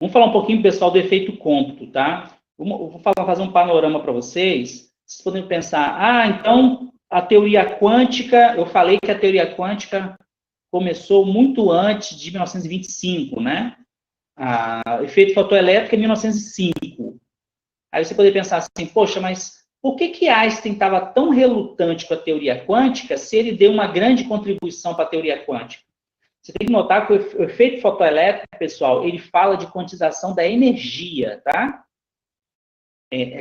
Vamos falar um pouquinho, pessoal, do efeito cômputo, tá? Vou fazer um panorama para vocês. Vocês podem pensar, então, a teoria quântica, eu falei que a teoria quântica começou muito antes de 1925, né? O efeito fotoelétrico é 1905. Aí você poderia pensar assim, poxa, mas por que Einstein estava tão relutante com a teoria quântica se ele deu uma grande contribuição para a teoria quântica? Você tem que notar que o efeito fotoelétrico, pessoal, ele fala de quantização da energia, tá?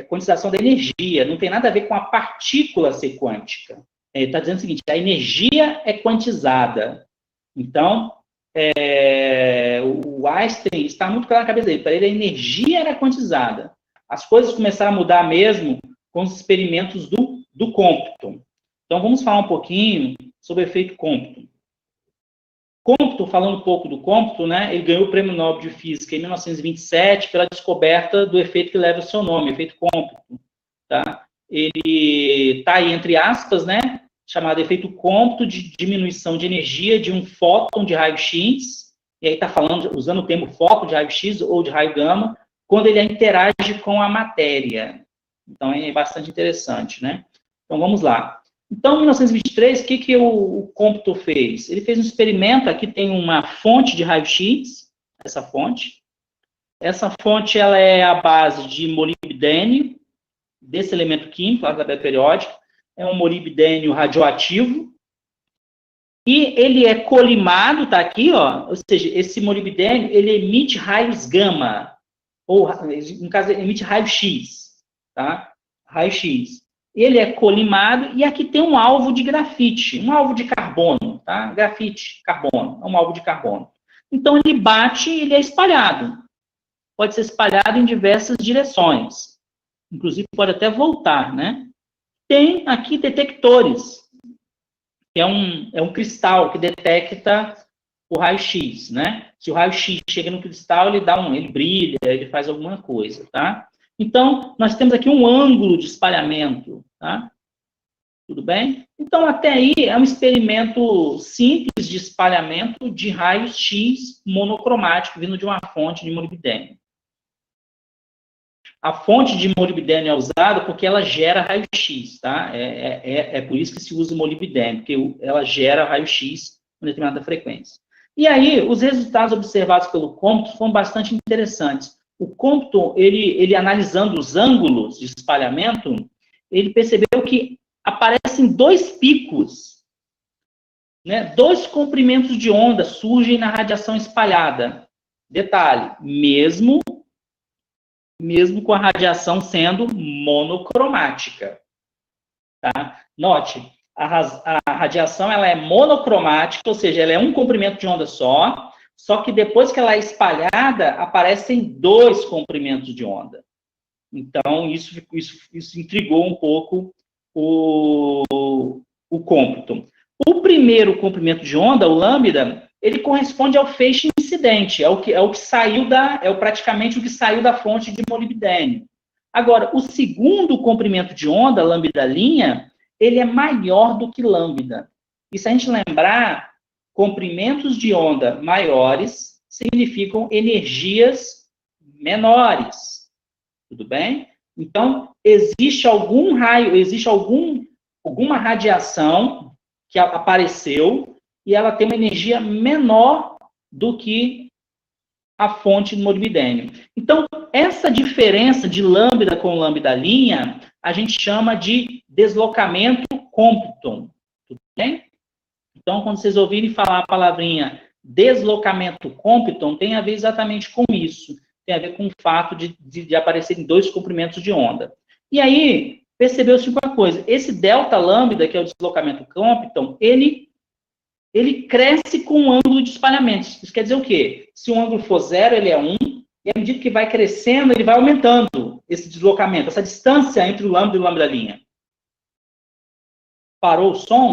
Quantização da energia, não tem nada a ver com a partícula ser quântica. Ele está dizendo o seguinte, a energia é quantizada. Então, o Einstein está muito claro na cabeça dele, para ele a energia era quantizada. As coisas começaram a mudar mesmo com os experimentos do cômputo. Então, vamos falar um pouquinho sobre o efeito cômputo. Cômputo, falando um pouco do cômputo, né, ele ganhou o Prêmio Nobel de Física em 1927 pela descoberta do efeito que leva o seu nome, efeito cômputo. Tá? Ele está aí, entre aspas, né, chamado efeito cômputo de diminuição de energia de um fóton de raio-x, e aí está falando, usando o termo foco de raio-x ou de raio gama, quando ele interage com a matéria. Então, é bastante interessante, né? Então, vamos lá. Então, em 1923, o que o cômputo fez? Ele fez um experimento, aqui tem uma fonte de raio-x, essa fonte. Essa fonte, ela é a base de molibdênio, desse elemento químico, da tabela periódica, é um molibdênio radioativo, e ele é colimado, tá aqui, ó, ou seja, esse molibdênio, ele emite raios gama, ou, no caso, emite raio-x, tá? Raio-x. Ele é colimado, e aqui tem um alvo de grafite, um alvo de carbono, tá? Grafite, carbono, é um alvo de carbono. Então, ele bate e ele é espalhado. Pode ser espalhado em diversas direções. Inclusive, pode até voltar, né? Tem aqui detectores, que é um cristal que detecta o raio-x, né? Se o raio-x chega no cristal, ele brilha, ele faz alguma coisa, tá? Então, nós temos aqui um ângulo de espalhamento, tá? Tudo bem? Então, até aí, é um experimento simples de espalhamento de raio-x monocromático vindo de uma fonte de molibdênio. A fonte de molibdênio é usada porque ela gera raio-x, tá? É por isso que se usa o molibdênio, porque ela gera raio-x com determinada frequência. E aí, os resultados observados pelo cômputo foram bastante interessantes. O cômputo, ele analisando os ângulos de espalhamento, ele percebeu que aparecem dois picos, né? Dois comprimentos de onda surgem na radiação espalhada. Detalhe, mesmo com a radiação sendo monocromática. Tá? Note, a radiação ela é monocromática, ou seja, ela é um comprimento de onda só que depois que ela é espalhada, aparecem dois comprimentos de onda. Então, isso intrigou um pouco o cômputo. O primeiro comprimento de onda, o lambda, ele corresponde ao feixe incidente, praticamente o que saiu da fonte de molibdênio. Agora, o segundo comprimento de onda, lambda linha, ele é maior do que lambda. E se a gente lembrar, comprimentos de onda maiores significam energias menores. Tudo bem? Então, existe alguma radiação que apareceu e ela tem uma energia menor do que a fonte do molibdênio. Então, essa diferença de lambda com lambda linha, a gente chama de deslocamento Compton. Tudo bem? Então, quando vocês ouvirem falar a palavrinha deslocamento Compton, tem a ver exatamente com isso. Tem a ver com o fato de aparecerem dois comprimentos de onda. E aí, percebeu-se uma coisa. Esse delta lambda, que é o deslocamento Compton, ele cresce com um ângulo de espalhamento. Isso quer dizer o quê? Se o ângulo for 0, ele é 1, e à medida que vai crescendo, ele vai aumentando esse deslocamento, essa distância entre o lambda e o lambda linha. Parou o som?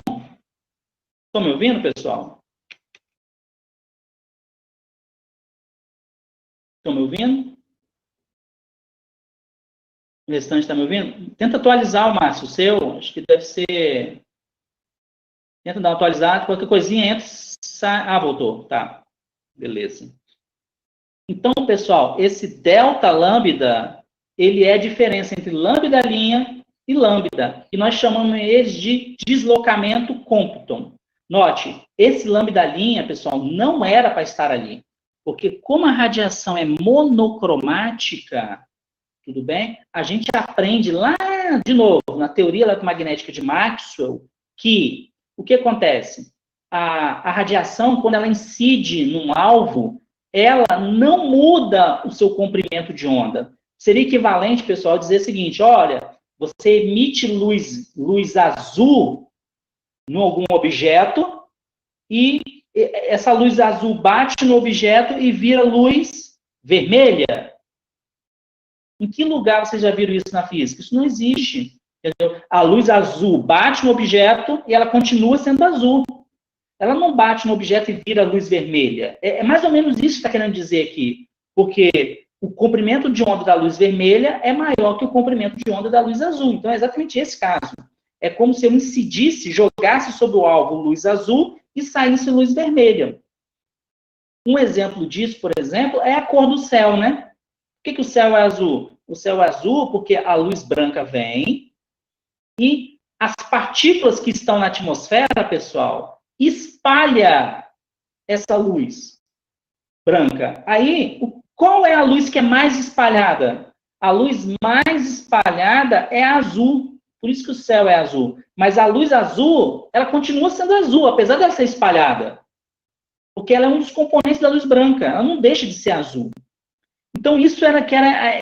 Estão me ouvindo, pessoal? Estão me ouvindo? O restante está me ouvindo? Tenta atualizar, Márcio, o seu. Acho que deve ser... Tenta dar uma atualizada. Qualquer coisinha entra, sai... Ah, voltou. Tá. Beleza. Então, pessoal, esse delta lambda, ele é a diferença entre lambda linha e lambda, e nós chamamos eles de deslocamento Compton. Note, esse lambda linha, pessoal, não era para estar ali, porque como a radiação é monocromática, tudo bem? A gente aprende lá, de novo, na teoria eletromagnética de Maxwell, que o que acontece? A radiação, quando ela incide num alvo, ela não muda o seu comprimento de onda. Seria equivalente, pessoal, dizer o seguinte, olha, você emite luz azul em algum objeto e essa luz azul bate no objeto e vira luz vermelha. Em que lugar vocês já viram isso na física? Isso não existe. Entendeu? A luz azul bate no objeto e ela continua sendo azul. Ela não bate no objeto e vira luz vermelha. É mais ou menos isso que está querendo dizer aqui. Porque o comprimento de onda da luz vermelha é maior que o comprimento de onda da luz azul. Então, é exatamente esse caso. É como se eu incidisse, jogasse sobre o alvo luz azul e saísse luz vermelha. Um exemplo disso, por exemplo, é a cor do céu, né? Por que o céu é azul? O céu é azul porque a luz branca vem e as partículas que estão na atmosfera, pessoal, espalha essa luz branca. Aí, qual é a luz que é mais espalhada? A luz mais espalhada é a azul. Por isso que o céu é azul. Mas a luz azul, ela continua sendo azul, apesar dela ser espalhada. Porque ela é um dos componentes da luz branca. Ela não deixa de ser azul. Então, isso era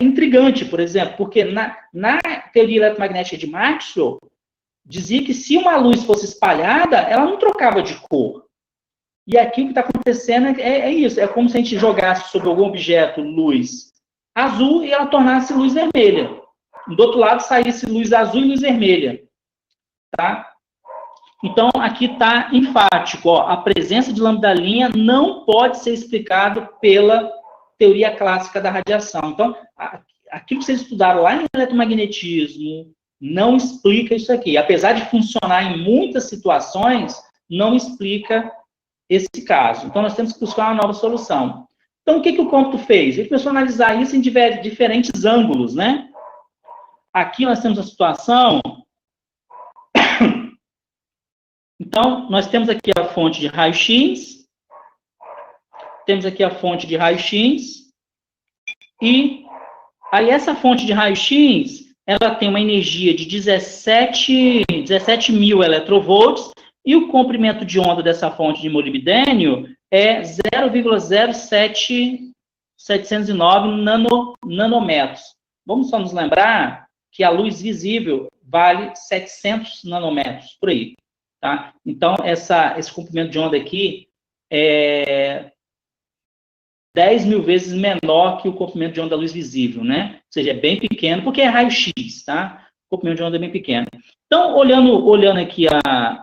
intrigante, por exemplo, porque na teoria eletromagnética de Maxwell, dizia que se uma luz fosse espalhada, ela não trocava de cor. E aqui o que está acontecendo é isso, é como se a gente jogasse sobre algum objeto luz azul e ela tornasse luz vermelha. Do outro lado saísse luz azul e luz vermelha. Tá? Então, aqui está enfático, ó, a presença de lambda linha não pode ser explicado pela teoria clássica da radiação. Então, aquilo que vocês estudaram lá em eletromagnetismo não explica isso aqui. Apesar de funcionar em muitas situações, não explica esse caso. Então, nós temos que buscar uma nova solução. Então, o que o Compton fez? Ele começou a analisar isso em diferentes ângulos, né? Aqui nós temos a situação... Então, nós temos aqui a fonte de raio-x, temos aqui a fonte de raio-x, e aí essa fonte de raio-x, ela tem uma energia de 17 mil eletrovolts, e o comprimento de onda dessa fonte de molibdênio é 0,07709 nanômetros. Vamos só nos lembrar que a luz visível vale 700 nanômetros, por aí. Tá? Então, esse comprimento de onda aqui é 10 mil vezes menor que o comprimento de onda da luz visível, né? Ou seja, é bem pequeno, porque é raio-x, tá? O comprimento de onda é bem pequeno. Então, olhando aqui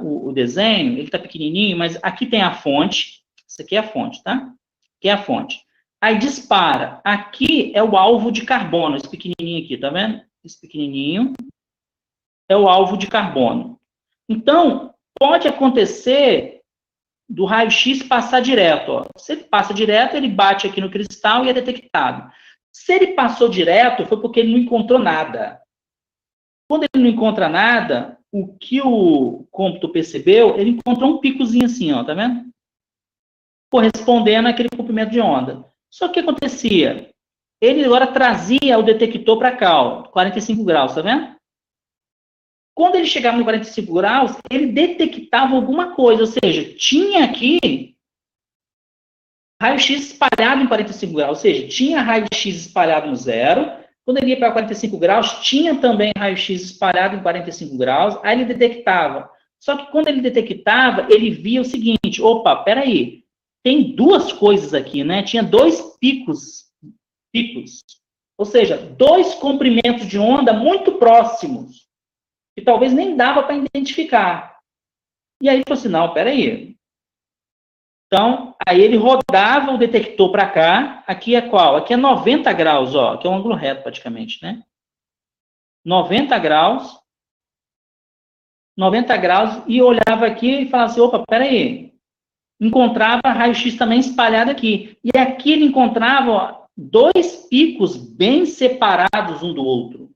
o desenho, ele está pequenininho, mas aqui tem a fonte. Isso aqui é a fonte, tá? Aqui é a fonte. Aí dispara. Aqui é o alvo de carbono, esse pequenininho aqui, tá vendo? Esse pequenininho é o alvo de carbono. Então, pode acontecer do raio-x passar direto. Ó. Se ele passa direto, ele bate aqui no cristal e é detectado. Se ele passou direto, foi porque ele não encontrou nada. Quando ele não encontra nada, o que o Compton percebeu, ele encontrou um picozinho assim, ó, tá vendo? Correspondendo àquele comprimento de onda. Só que o que acontecia? Ele agora trazia o detector para cá, ó, 45 graus, tá vendo? Quando ele chegava no 45 graus, ele detectava alguma coisa, ou seja, tinha aqui raio-x espalhado em 45 graus, ou seja, tinha raio-x espalhado no zero, quando ele ia para 45 graus, tinha também raio-x espalhado em 45 graus, aí ele detectava. Só que quando ele detectava, ele via o seguinte, opa, peraí, tem duas coisas aqui, né? Tinha dois picos, ou seja, dois comprimentos de onda muito próximos, que talvez nem dava para identificar. E aí ele falou assim, não, peraí. Então, aí ele rodava o detector para cá, aqui é qual? Aqui é 90 graus, ó, que é um ângulo reto praticamente, né? 90 graus, e olhava aqui e falava assim, opa, peraí, encontrava raio-x também espalhado aqui. E aqui ele encontrava, ó, dois picos bem separados um do outro.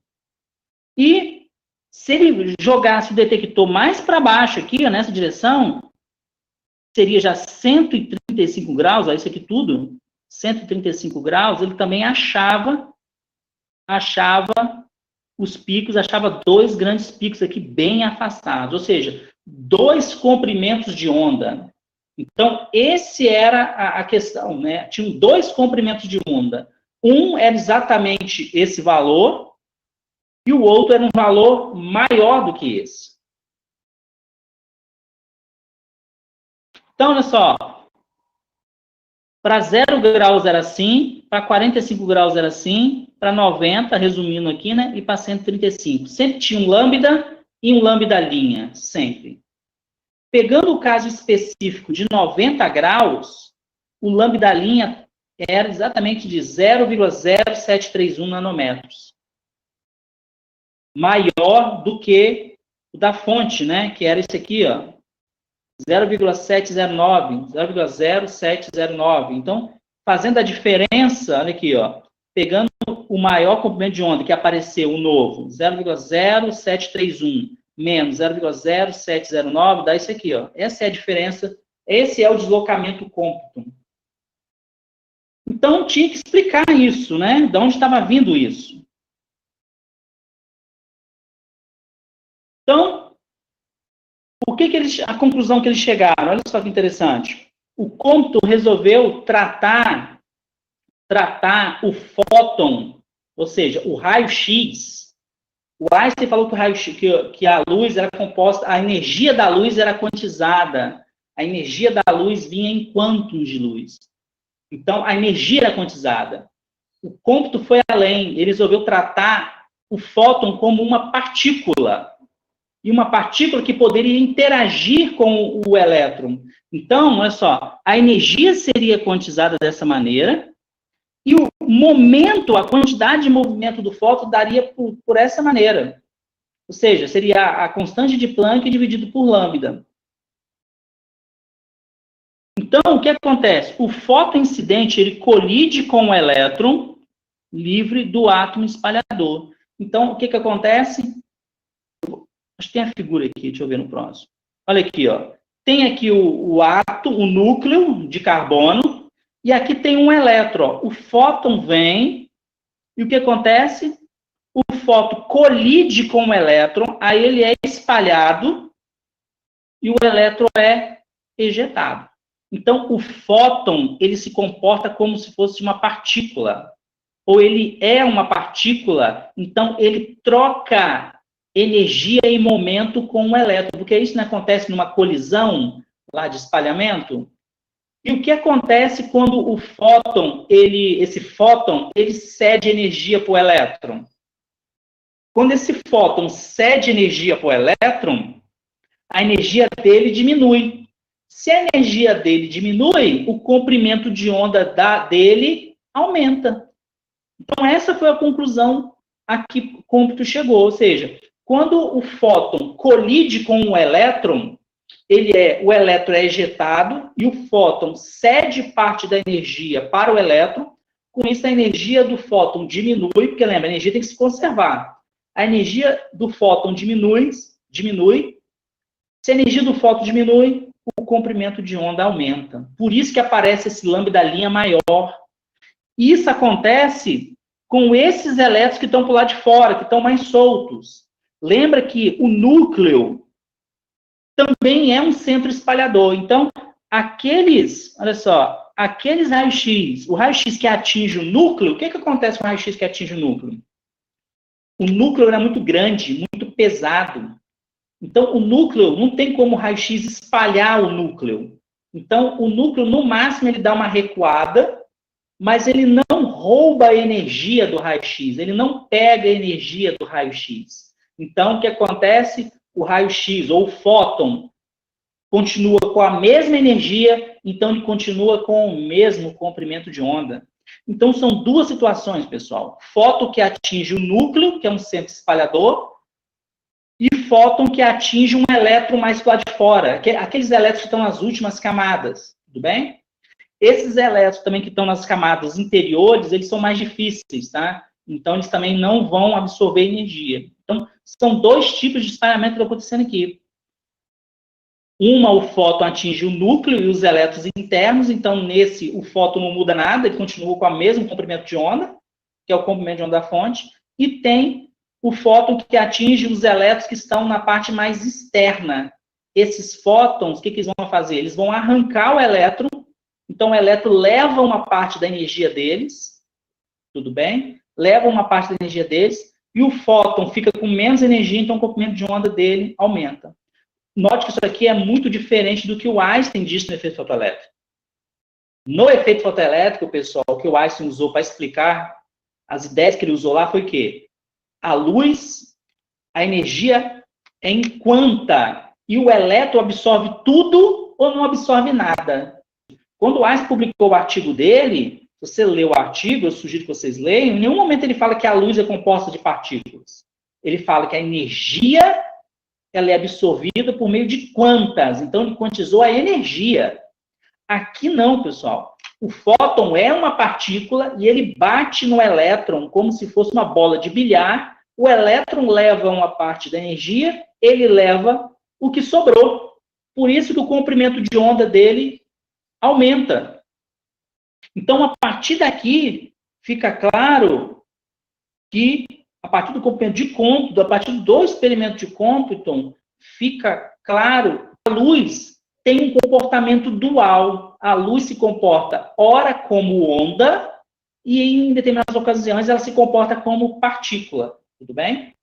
E se ele jogasse o detector mais para baixo aqui, ó, nessa direção, seria já 135 graus, ó, isso aqui tudo, 135 graus, ele também achava os picos, achava dois grandes picos aqui bem afastados, ou seja, dois comprimentos de onda. Então, esse era a questão, né? Tinham dois comprimentos de onda. Um era exatamente esse valor, e o outro era um valor maior do que esse. Então, olha só. Para 0 graus era assim, para 45 graus era assim, para 90, resumindo aqui, né? E para 135. Sempre tinha um lambda e um lambda linha, sempre. Pegando o caso específico de 90 graus, o lambda linha era exatamente de 0,0731 nanômetros. Maior do que o da fonte, né? Que era esse aqui, ó. 0,709, 0,0709. Então, fazendo a diferença, olha aqui, ó, pegando o maior comprimento de onda que apareceu, o novo, 0,0731 menos 0,0709, dá isso aqui, ó. Essa é a diferença, esse é o deslocamento cômputo. Então, tinha que explicar isso, né? De onde estava vindo isso. Então, a conclusão que eles chegaram? Olha só que interessante. O cômputo resolveu tratar o fóton, ou seja, o raio-x. O Einstein falou que o raio-x, que a luz era composta, a energia da luz era quantizada. A energia da luz vinha em quântons de luz. Então, a energia era quantizada. O cômputo foi além. Ele resolveu tratar o fóton como uma partícula. E uma partícula que poderia interagir com o elétron. Então, olha só, a energia seria quantizada dessa maneira, e o momento, a quantidade de movimento do fóton daria por essa maneira. Ou seja, seria a constante de Planck dividido por lambda. Então, o que acontece? O fóton incidente, ele colide com o elétron livre do átomo espalhador. Então, o que acontece? Acho que tem a figura aqui, deixa eu ver no próximo. Olha aqui, ó. Tem aqui o átomo, o núcleo de carbono, e aqui tem um elétron. Ó. O fóton vem, e o que acontece? O fóton colide com o elétron, aí ele é espalhado, e o elétron é ejetado. Então, o fóton, ele se comporta como se fosse uma partícula. Ou ele é uma partícula, então ele troca energia e momento com o elétron, porque isso não acontece numa colisão lá de espalhamento. E o que acontece quando o fóton, esse fóton, ele cede energia para o elétron? Quando esse fóton cede energia para o elétron, a energia dele diminui. Se a energia dele diminui, o comprimento de onda dele aumenta. Então, essa foi a conclusão a que o cômputo chegou, ou seja, quando o fóton colide com o elétron, o elétron é ejetado e o fóton cede parte da energia para o elétron. Com isso, a energia do fóton diminui, porque lembra, a energia tem que se conservar. A energia do fóton diminui. Se a energia do fóton diminui, o comprimento de onda aumenta. Por isso que aparece esse lambda linha maior. Isso acontece com esses elétrons que estão por lá de fora, que estão mais soltos. Lembra que o núcleo também é um centro espalhador. Então, olha só, aqueles raios-x, o raio-x que atinge o núcleo, o que acontece com o raio-x que atinge o núcleo? O núcleo era muito grande, muito pesado. Então, o núcleo, não tem como o raio-x espalhar o núcleo. Então, o núcleo, no máximo, ele dá uma recuada, mas ele não rouba a energia do raio-x, ele não pega a energia do raio-x. Então, o que acontece? O raio-x, ou o fóton, continua com a mesma energia, então ele continua com o mesmo comprimento de onda. Então, são duas situações, pessoal. Fóton que atinge o núcleo, que é um centro espalhador, e fóton que atinge um elétron mais para lá de fora, aqueles elétrons que estão nas últimas camadas. Tudo bem? Esses elétrons também que estão nas camadas interiores, eles são mais difíceis, tá? Então, eles também não vão absorver energia. Então, são dois tipos de espalhamento que estão acontecendo aqui. O fóton atinge o núcleo e os elétrons internos, então, nesse, o fóton não muda nada, ele continua com o mesmo comprimento de onda, que é o comprimento de onda da fonte, e tem o fóton que atinge os elétrons que estão na parte mais externa. Esses fótons, o que eles vão fazer? Eles vão arrancar o elétron, então o elétron leva uma parte da energia deles, tudo bem? Leva uma parte da energia deles, e o fóton fica com menos energia, então o comprimento de onda dele aumenta. Note que isso aqui é muito diferente do que o Einstein disse no efeito fotoelétrico. No efeito fotoelétrico, pessoal, o que o Einstein usou para explicar as ideias que ele usou lá foi que a luz, a energia é em quanta, e o elétron absorve tudo ou não absorve nada. Quando o Einstein publicou o artigo dele, se você lê o artigo, eu sugiro que vocês leiam, em nenhum momento ele fala que a luz é composta de partículas. Ele fala que a energia ela é absorvida por meio de quantas. Então, ele quantizou a energia. Aqui não, pessoal. O fóton é uma partícula e ele bate no elétron como se fosse uma bola de bilhar. O elétron leva uma parte da energia, ele leva o que sobrou. Por isso que o comprimento de onda dele aumenta. Então, a partir daqui, fica claro que, a partir do comprimento de Compton, a partir do experimento de Compton, fica claro que a luz tem um comportamento dual. A luz se comporta, ora, como onda, e em determinadas ocasiões ela se comporta como partícula. Tudo bem?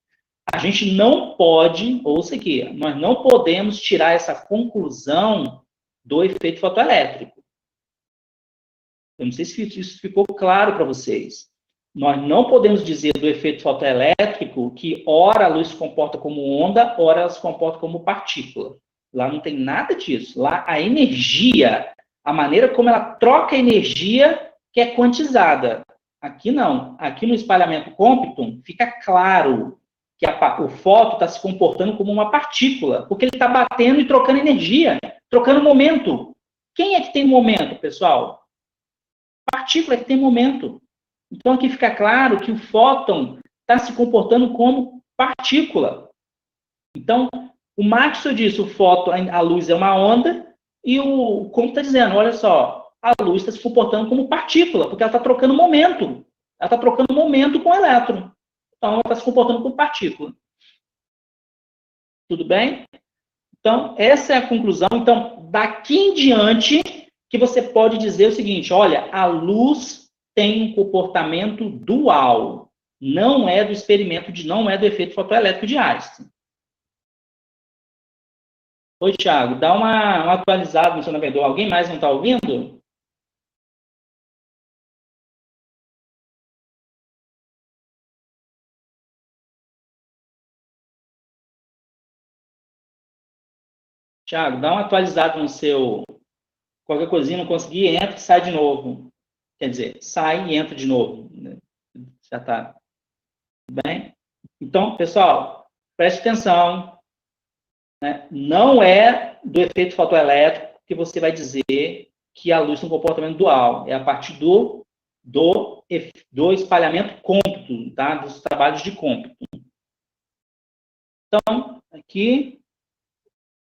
A gente não pode, ouça aqui, nós não podemos tirar essa conclusão do efeito fotoelétrico. Eu não sei se isso ficou claro para vocês. Nós não podemos dizer do efeito fotoelétrico que ora a luz se comporta como onda, ora ela se comporta como partícula. Lá não tem nada disso. Lá a energia, a maneira como ela troca energia, que é quantizada. Aqui não. Aqui no espalhamento Compton, fica claro que o fóton está se comportando como uma partícula, porque ele está batendo e trocando energia, trocando momento. Quem é que tem momento, pessoal? Partícula que tem momento. Então, aqui fica claro que o fóton está se comportando como partícula. Então, o Maxwell disse, o fóton, a luz é uma onda, e o Compton está dizendo, olha só, a luz está se comportando como partícula, porque ela está trocando momento. Ela está trocando momento com o elétron. Então, ela está se comportando como partícula. Tudo bem? Então, essa é a conclusão. Então, daqui em diante, que você pode dizer o seguinte, olha, a luz tem um comportamento dual. Não é do experimento, não é do efeito fotoelétrico de Einstein. Oi, Thiago, dá uma atualizada no seu navegador. Alguém mais não está ouvindo? Thiago, dá uma atualizada no seu... Qualquer coisinha não conseguir, entra e sai de novo. Quer dizer, sai e entra de novo. Já está. Bem? Então, pessoal, preste atenção. Né? Não é do efeito fotoelétrico que você vai dizer que a luz tem um comportamento dual. É a partir do espalhamento Compton, tá? Dos trabalhos de Compton. Então, aqui,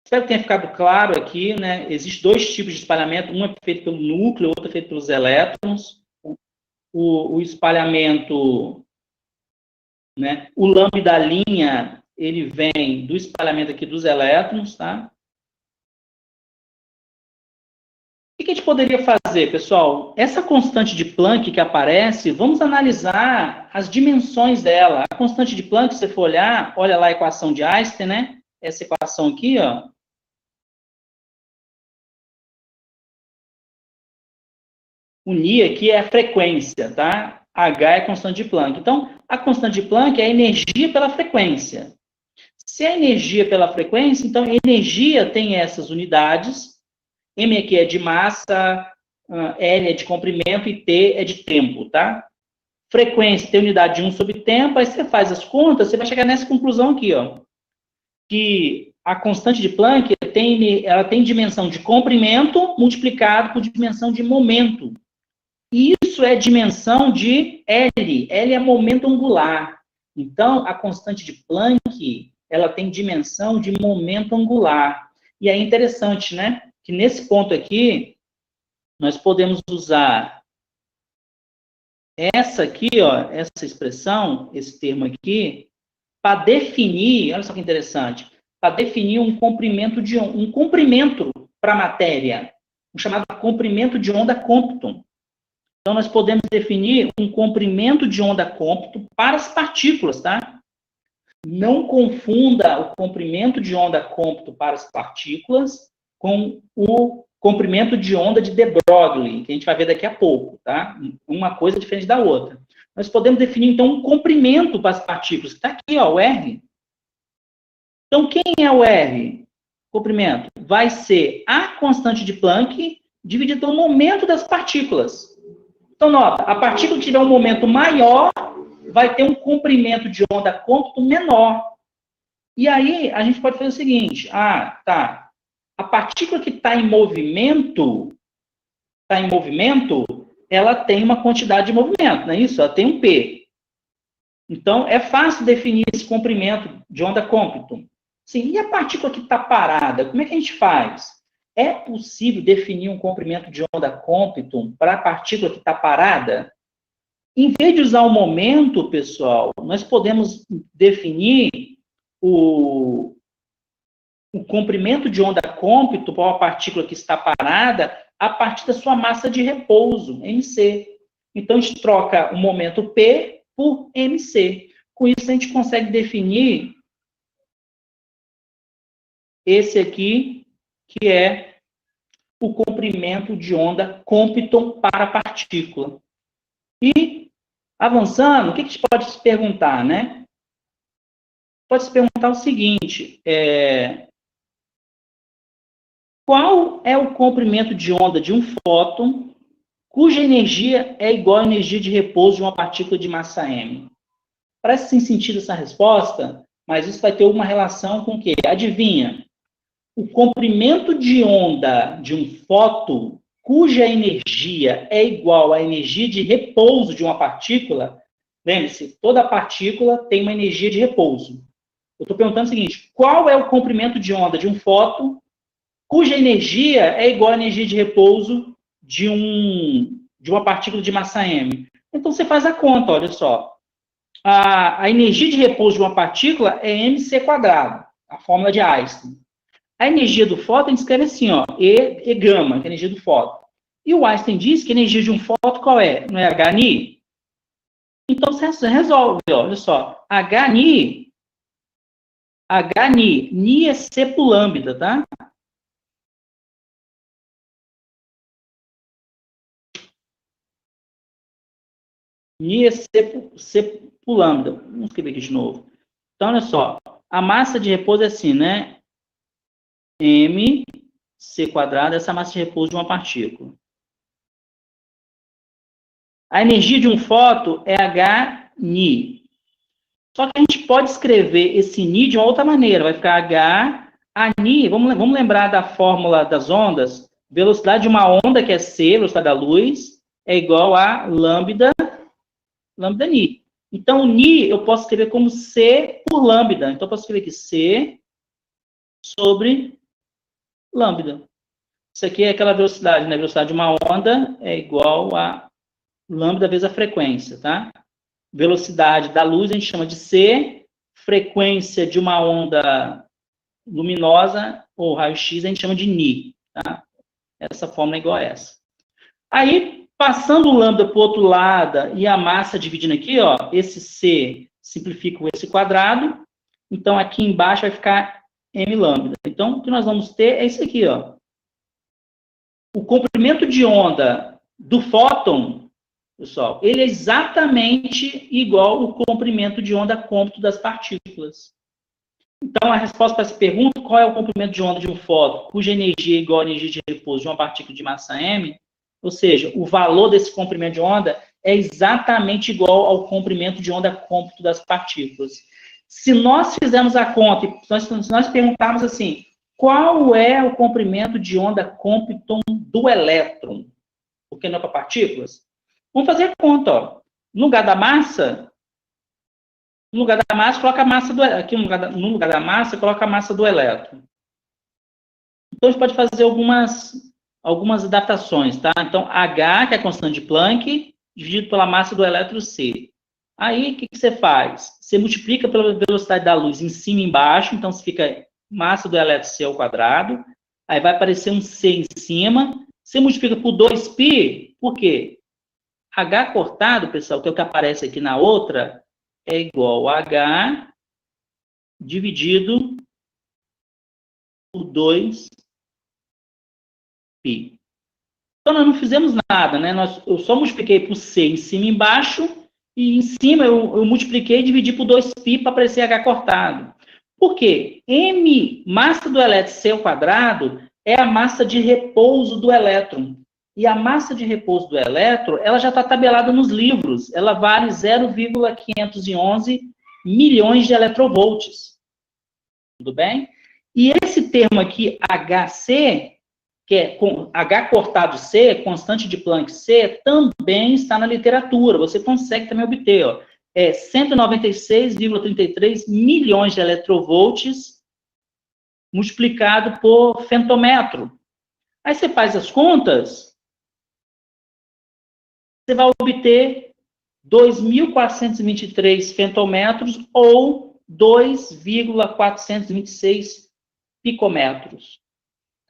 espero que tenha ficado claro aqui, né? Existem dois tipos de espalhamento, um é feito pelo núcleo, outro é feito pelos elétrons. O espalhamento, né? O lambda da linha, ele vem do espalhamento aqui dos elétrons, tá? O que a gente poderia fazer, pessoal? Essa constante de Planck que aparece, vamos analisar as dimensões dela. A constante de Planck, se você for olhar, olha lá a equação de Einstein, né? Essa equação aqui, ó. O Ni aqui é a frequência, tá? H é a constante de Planck. Então, a constante de Planck é a energia pela frequência. Se é energia pela frequência, então energia tem essas unidades. M aqui é de massa, L é de comprimento e T é de tempo, tá? Frequência tem unidade de 1 sobre tempo, aí você faz as contas, você vai chegar nessa conclusão aqui, ó. Que a constante de Planck ela tem dimensão de comprimento multiplicado por dimensão de momento. E isso é dimensão de L. L é momento angular. Então, a constante de Planck, ela tem dimensão de momento angular. E é interessante, né? Que nesse ponto aqui, nós podemos usar essa aqui, ó, essa expressão, esse termo aqui, para definir, olha só que interessante, para definir um comprimento para a matéria, um chamado comprimento de onda Compton. Então, nós podemos definir um comprimento de onda Compton para as partículas, tá? Não confunda o comprimento de onda Compton para as partículas com o comprimento de onda de de Broglie, que a gente vai ver daqui a pouco, tá? Uma coisa diferente da outra. Nós podemos definir, então, um comprimento para as partículas, que está aqui, ó, o R. Então, quem é o R? Comprimento. Vai ser a constante de Planck dividido pelo momento das partículas. Então, nota, a partícula que tiver um momento maior vai ter um comprimento de onda Compton menor. E aí, a gente pode fazer o seguinte, tá, a partícula que está em movimento, ela tem uma quantidade de movimento, não é isso? Ela tem um P. Então, é fácil definir esse comprimento de onda Compton. Sim, e a partícula que está parada, como é que a gente faz? É possível definir um comprimento de onda Compton para a partícula que está parada? Em vez de usar o momento, pessoal, nós podemos definir o comprimento de onda Compton para uma partícula que está parada a partir da sua massa de repouso, mc. Então, a gente troca o momento P por mc. Com isso, a gente consegue definir esse aqui, que é o comprimento de onda Compton para a partícula. E, avançando, o que a gente pode se perguntar, né? Pode se perguntar o seguinte, qual é o comprimento de onda de um fóton cuja energia é igual à energia de repouso de uma partícula de massa m? Parece sem sentido essa resposta, mas isso vai ter uma relação com o quê? Adivinha? O comprimento de onda de um fóton cuja energia é igual à energia de repouso de uma partícula, lembre-se, toda partícula tem uma energia de repouso. Eu estou perguntando o seguinte, qual é o comprimento de onda de um fóton cuja energia é igual à energia de repouso de uma partícula de massa m? Então, você faz a conta, olha só. A energia de repouso de uma partícula é mc², a fórmula de Einstein. A energia do fóton, a gente escreve assim, ó, E gama, que é a energia do fóton. E o Einstein diz que a energia de um fóton qual é? Não é Hni? Então, você resolve, ó, olha só. Hni é C por lambda, tá? Ni é C por lambda. Vamos escrever aqui de novo. Então, olha só. A massa de repouso é assim, né? mc², essa massa de repouso de uma partícula. A energia de um fóton é Hni. Só que a gente pode escrever esse Ni de uma outra maneira. Vai ficar Hni, vamos lembrar da fórmula das ondas. Velocidade de uma onda, que é C, velocidade da luz, é igual a lambda Ni. Então, o Ni eu posso escrever como C por lambda. Então, eu posso escrever aqui C sobre lambda. Isso aqui é aquela velocidade, né? A velocidade de uma onda é igual a lambda vezes a frequência, tá? Velocidade da luz a gente chama de C, frequência de uma onda luminosa, ou raio-x, a gente chama de Ni, tá? Essa fórmula é igual a essa. Aí, passando o lambda para o outro lado e a massa dividindo aqui, ó, esse C simplifica com esse quadrado, então aqui embaixo vai ficar m lambda. Então, o que nós vamos ter é isso aqui, ó. O comprimento de onda do fóton, pessoal, ele é exatamente igual ao comprimento de onda Compton das partículas. Então, a resposta para essa pergunta, qual é o comprimento de onda de um fóton cuja energia é igual à energia de repouso de uma partícula de massa m? Ou seja, o valor desse comprimento de onda é exatamente igual ao comprimento de onda Compton das partículas. Se nós fizermos a conta, se nós perguntarmos assim, qual é o comprimento de onda Compton do elétron? Porque não é para partículas? Vamos fazer a conta, ó. No lugar da massa, coloca a massa do aqui no lugar da massa, coloca a massa do elétron. Então, a gente pode fazer algumas adaptações, tá? Então, H, que é a constante de Planck, dividido pela massa do elétron C. Aí, o que você faz? Você multiplica pela velocidade da luz em cima e embaixo, então você fica massa do elétron C ao quadrado, aí vai aparecer um C em cima, você multiplica por 2π, por quê? H cortado, pessoal, que é o que aparece aqui na outra, é igual a H dividido por 2π. Então, nós não fizemos nada, né? Eu só multipliquei por C em cima e embaixo, e em cima eu multipliquei e dividi por 2π para aparecer H cortado. Por quê? M, massa do elétron C ao quadrado, é a massa de repouso do elétron. E a massa de repouso do elétron, ela já está tabelada nos livros. Ela vale 0,511 milhões de electrovolts. Tudo bem? E esse termo aqui, HC, que é H cortado C, constante de Planck C, também está na literatura. Você consegue também obter, ó. É 196,33 milhões de electrovolts multiplicado por femtômetro. Aí você faz as contas, você vai obter 2.423 femtômetros ou 2,426 picômetros.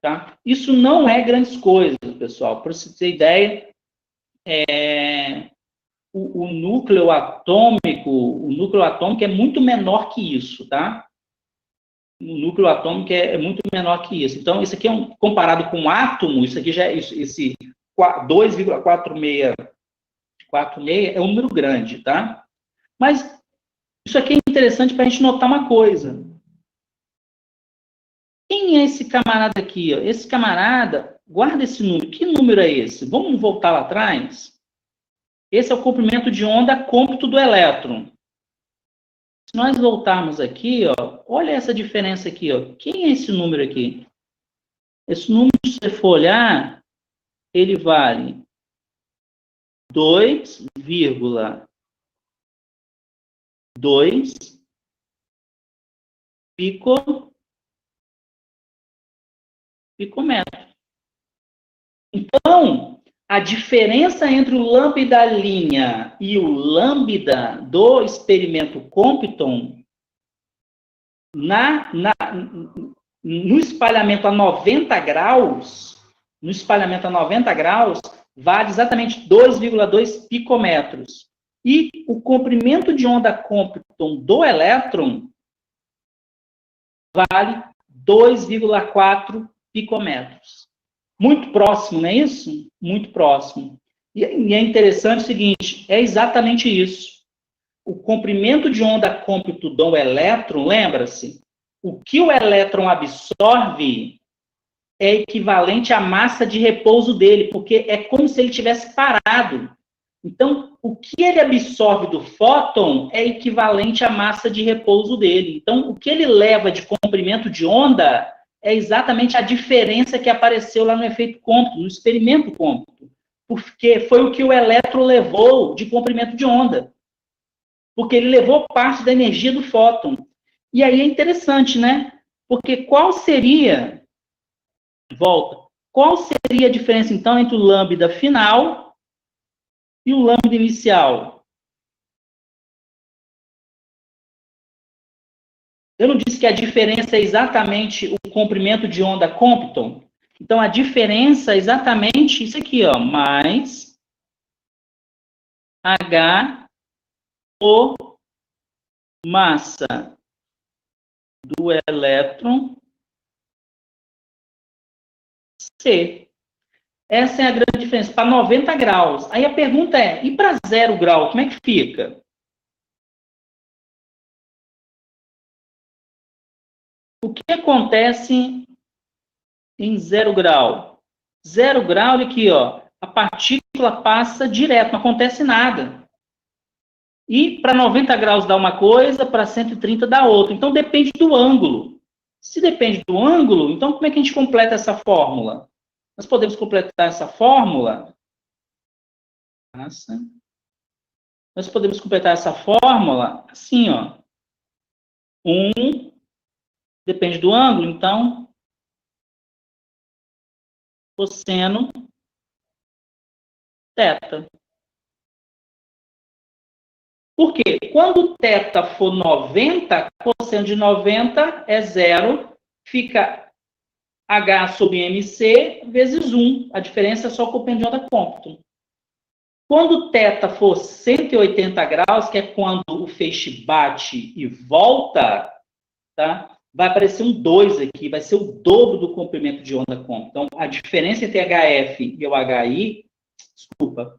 Tá? Isso não é grandes coisas, pessoal. Para você ter ideia, o núcleo atômico é muito menor que isso, tá? O núcleo atômico é muito menor que isso. Então, isso aqui comparado com o átomo, isso aqui já é esse 2,46 é um número grande, tá? Mas isso aqui é interessante para a gente notar uma coisa. Quem é esse camarada aqui? Ó? Esse camarada, guarda esse número. Que número é esse? Vamos voltar lá atrás? Esse é o comprimento de onda cômputo do elétron. Se nós voltarmos aqui, ó, olha essa diferença aqui. Ó. Quem é esse número aqui? Esse número, se você for olhar, ele vale 2,2 picômetro. Então, a diferença entre o lambda linha e o lambda do experimento Compton no espalhamento a 90 graus, vale exatamente 2,2 picômetros. E o comprimento de onda Compton do elétron vale 2,4 picômetros. Muito próximo, não é isso? Muito próximo. E é interessante o seguinte, é exatamente isso. O comprimento de onda Compton do elétron, lembra-se? O que o elétron absorve é equivalente à massa de repouso dele, porque é como se ele tivesse parado. Então, o que ele absorve do fóton é equivalente à massa de repouso dele. Então, o que ele leva de comprimento de onda é exatamente a diferença que apareceu lá no efeito Compton, no experimento Compton. Porque foi o que o elétron levou de comprimento de onda. Porque ele levou parte da energia do fóton. E aí é interessante, né? Porque qual seria a diferença, então, entre o lambda final e o lambda inicial? Eu não disse que a diferença é exatamente o comprimento de onda Compton? Então, a diferença é exatamente isso aqui, ó, mais H ou massa do elétron C. Essa é a grande diferença, para 90 graus. Aí a pergunta é, e para 0 grau, como é que fica? O que acontece em 0 grau? 0 grau, olha aqui, ó, a partícula passa direto, não acontece nada. E para 90 graus dá uma coisa, para 130 dá outra. Então, depende do ângulo. Se depende do ângulo, então como é que a gente completa essa fórmula? Nós podemos completar essa fórmula. Nós podemos completar essa fórmula assim, ó. 1 depende do ângulo, então, cosseno θ. Por quê? Quando θ for 90, cosseno de 90 é 0, fica H sobre MC vezes 1. A diferença é só o comprimento de onda cômputo. Quando θ for 180 graus, que é quando o feixe bate e volta, tá? Vai aparecer um 2 aqui, vai ser o dobro do comprimento de onda cômputo. Então, a diferença entre HF e o HI, desculpa,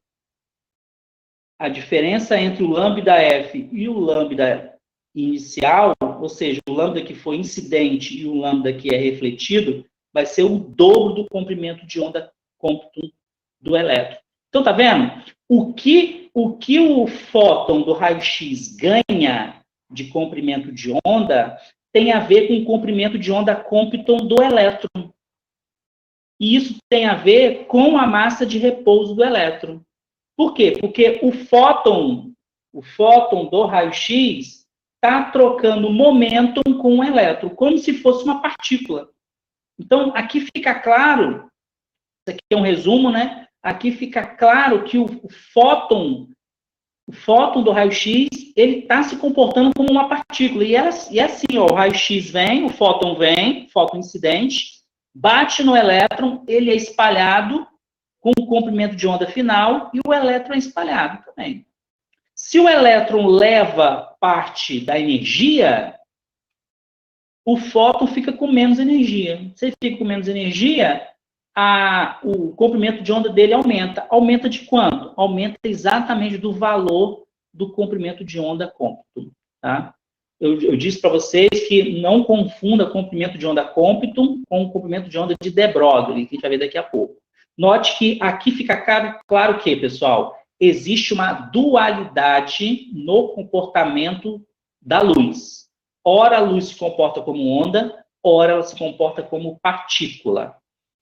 a diferença entre o lambda F e o lambda inicial, ou seja, o lambda que foi incidente e o lambda que é refletido, vai ser o dobro do comprimento de onda cômputo do elétron. Então, tá vendo? O que o fóton do raio-x ganha de comprimento de onda tem a ver com o comprimento de onda cômputo do elétron. E isso tem a ver com a massa de repouso do elétron. Por quê? Porque o fóton do raio-x está trocando momento com o elétron, como se fosse uma partícula. Então, aqui fica claro, isso aqui é um resumo, né? Aqui fica claro que o fóton do raio-x, ele está se comportando como uma partícula. E é assim, ó, o raio-x vem, o fóton incidente, bate no elétron, ele é espalhado com o comprimento de onda final e o elétron é espalhado também. Se o elétron leva parte da energia, o fóton fica com menos energia. Se ele fica com menos energia, o comprimento de onda dele aumenta. Aumenta de quanto? Aumenta exatamente do valor do comprimento de onda cômputo. Tá? Eu disse para vocês que não confunda comprimento de onda cômputo com o comprimento de onda de de Broglie, que a gente vai ver daqui a pouco. Note que aqui fica claro que, pessoal, existe uma dualidade no comportamento da luz. Ora a luz se comporta como onda, ora ela se comporta como partícula.